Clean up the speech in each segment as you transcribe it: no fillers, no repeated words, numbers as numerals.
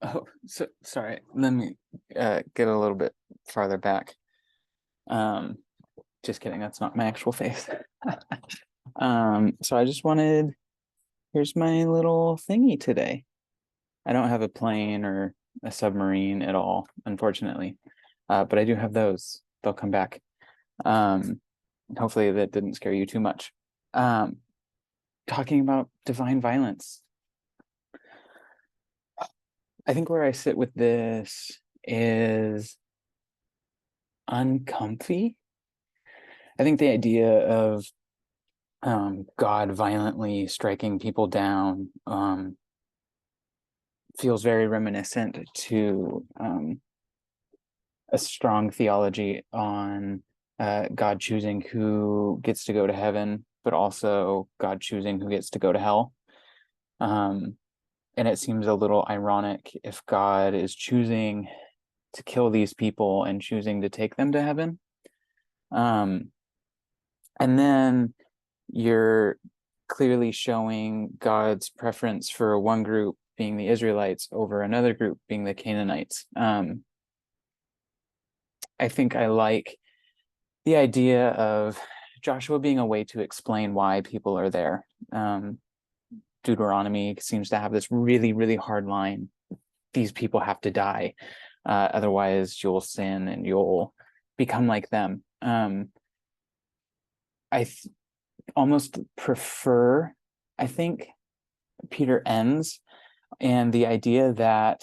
Oh, so sorry. Let me get a little bit farther back. Um, just kidding. That's not my actual face. So I just wanted, here's my little thingy today. I don't have a plane or a submarine at all, unfortunately. But I do have those. They'll come back. Um, Hopefully that didn't scare you too much. Um, Talking about divine violence. I think where I sit with this is uncomfy. I think the idea of God violently striking people down feels very reminiscent to a strong theology on God choosing who gets to go to heaven, but also God choosing who gets to go to hell. Um, and it seems a little ironic if God is choosing to kill these people and choosing to take them to heaven. Um, and then you're clearly showing God's preference for one group being the Israelites over another group being the Canaanites. I think I like the idea of Joshua being a way to explain why people are there. Deuteronomy seems to have this really, really hard line. These people have to die. Otherwise, you'll sin and you'll become like them. I almost prefer, I think, Peter ends and the idea that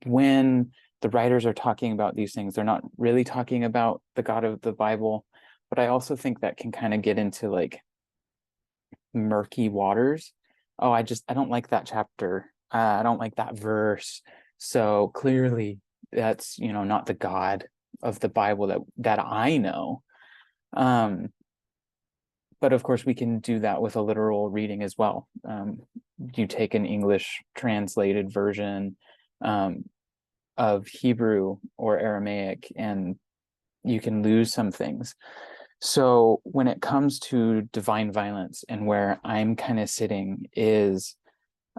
when the writers are talking about these things, they're not really talking about the God of the Bible, but I also think that can kind of get into like murky waters. Oh, I don't like that chapter. I don't like that verse. So clearly that's, not the God of the Bible that I know. Um, but of course we can do that with a literal reading as well. You take an English translated version of Hebrew or Aramaic, and you can lose some things. So when it comes to divine violence and where I'm kind of sitting is,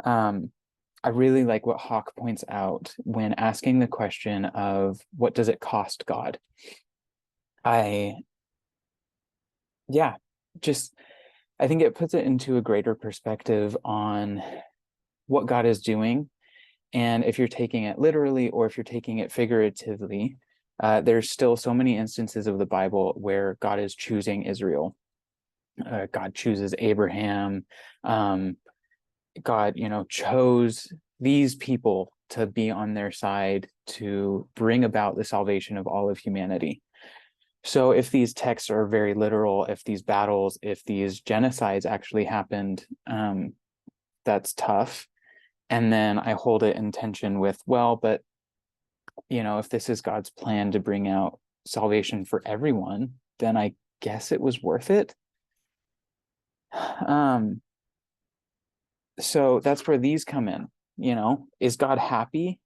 I really like what Hawk points out when asking the question of what does it cost God? I, yeah, just, I think it puts it into a greater perspective on what God is doing. And if you're taking it literally or if you're taking it figuratively, there's still so many instances of the Bible where God is choosing Israel. God chooses Abraham. God, chose these people to be on their side to bring about the salvation of all of humanity. So if these texts are very literal, if these battles, if these genocides actually happened, that's tough. And then I hold it in tension with, well, but if this is God's plan to bring out salvation for everyone, then I guess it was worth it. Um, so that's where these come in. Is God happy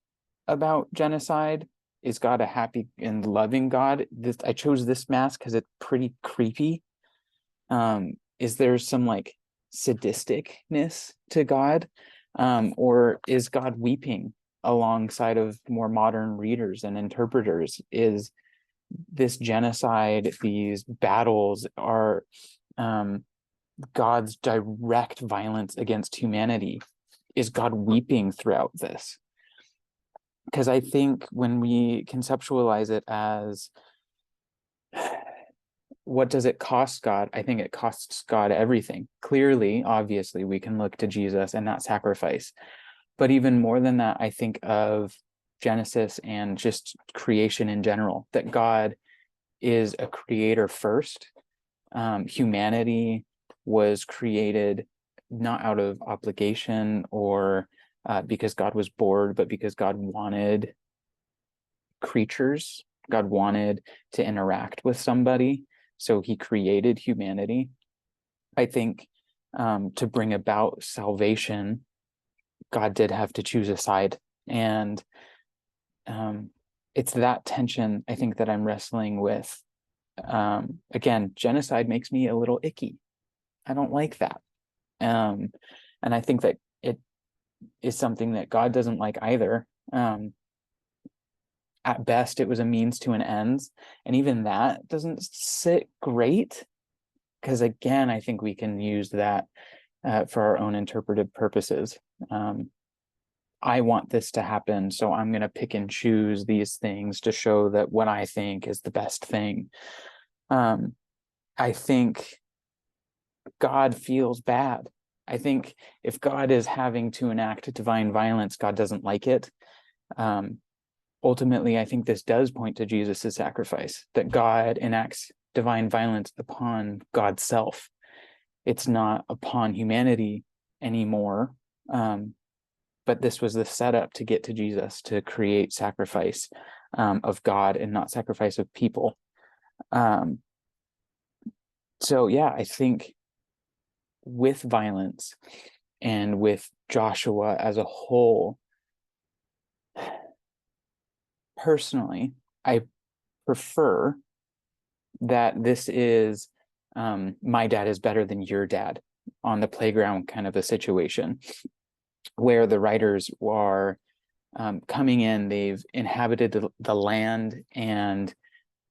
about genocide? Is God a happy and loving God? I chose this mask because it's pretty creepy. Is there some like sadisticness to God? Or is God weeping alongside of more modern readers and interpreters? Is this genocide, these battles are God's direct violence against humanity? Is God weeping throughout this? Because I think when we conceptualize it as what does it cost God? I think it costs God everything. Clearly, obviously, we can look to Jesus and that sacrifice. But even more than that, I think of Genesis and just creation in general, that God is a creator first. Humanity was created not out of obligation or because God was bored, but because God wanted creatures. God wanted to interact with somebody. So he created humanity. I think to bring about salvation, God did have to choose a side. And it's that tension, I think, that I'm wrestling with. Again, genocide makes me a little icky. I don't like that. And I think that it is something that God doesn't like either. At best, it was a means to an ends, and even that doesn't sit great, because again, I think we can use that for our own interpretive purposes. I want this to happen, so I'm going to pick and choose these things to show that what I think is the best thing. I think God feels bad. I think if God is having to enact divine violence, God doesn't like it. Ultimately, I think this does point to Jesus's sacrifice, that God enacts divine violence upon God's self. It's not upon humanity anymore. But this was the setup to get to Jesus, to create sacrifice of God and not sacrifice of people. So yeah, I think with violence and with Joshua as a whole, personally, I prefer that this is my dad is better than your dad on the playground kind of a situation, where the writers are coming in, they've inhabited the land, and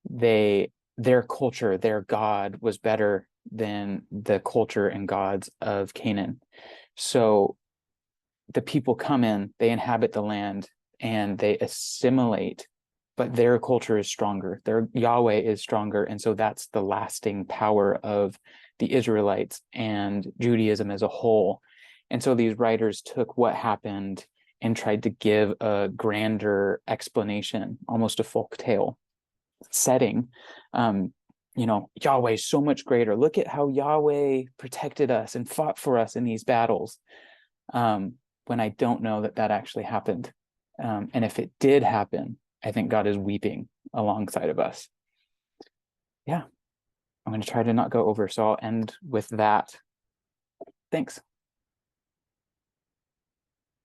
their culture, their God was better than the culture and gods of Canaan. So the people come in, they inhabit the land, and they assimilate, but their culture is stronger. Their Yahweh is stronger. And so that's the lasting power of the Israelites and Judaism as a whole. And so these writers took what happened and tried to give a grander explanation, almost a folk tale setting. Yahweh is so much greater. Look at how Yahweh protected us and fought for us in these battles. When I don't know that actually happened. And if it did happen, I think God is weeping alongside of us. Yeah, I'm going to try to not go over. So I'll end with that. Thanks.